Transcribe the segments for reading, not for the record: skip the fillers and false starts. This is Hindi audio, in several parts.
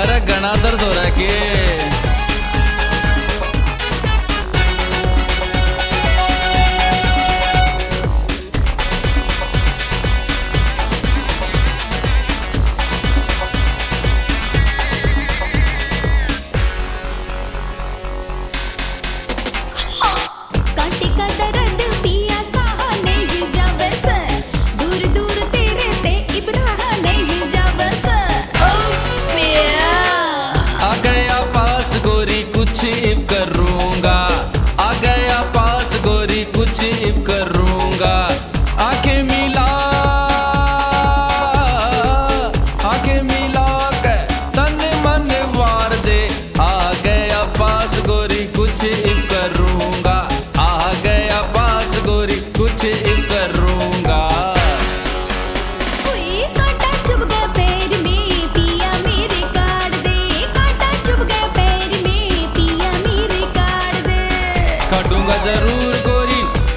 अरे घना दर्द हो रहा है के करूंगा आ गया पास गोरी कुछ इब करूंगा आंखें मिला के तन मन वार दे आ गया पास गोरी कुछ इब करूंगा आ गया पास गोरी कुछ इब करूंगा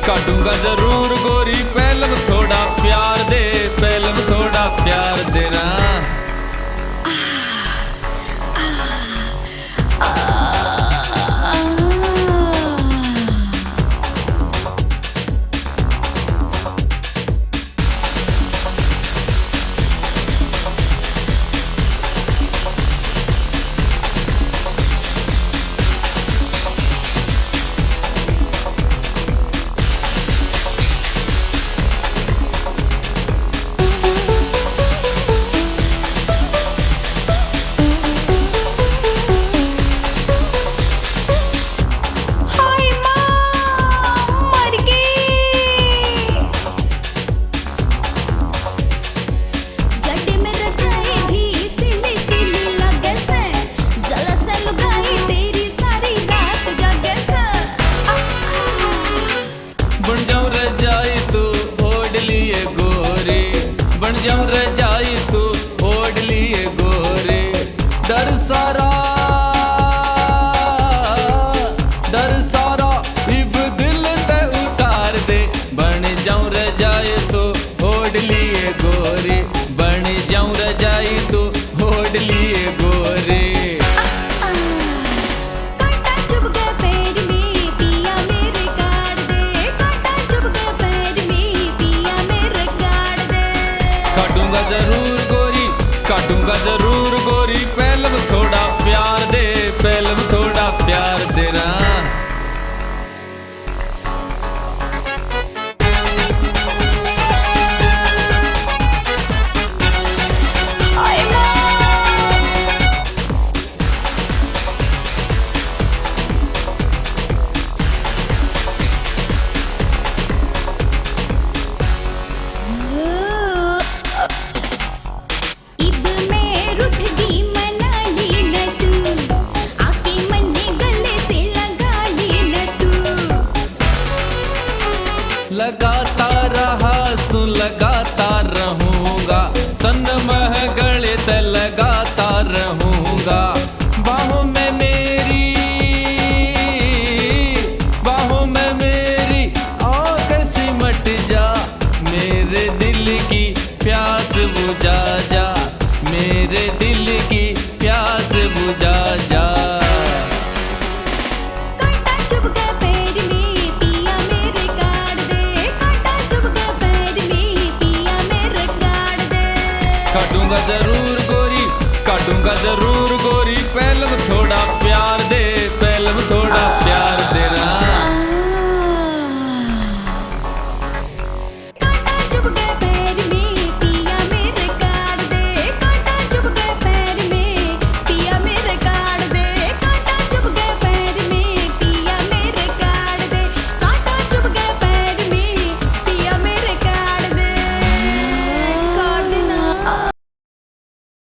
काटूंगा जरूर गोरी पहले थोड़ा प्यार दे पहले थोड़ा प्यार देना जम रजाई तू ओढ़ लिए गोरे डर सारा इब दिल ते उतार दे बन जाऊं रजाई तू ओढ़ लिए गोरे बन जाऊं रजाई तू ओढ़ लिए गोरे काटूंगा जरूर गोरी पहले थोड़ा प्यार दे पहले थोड़ा प्यार देना लगाता रहा सुन लगाता रहूंगा तन मह गले ते लगाता रहूं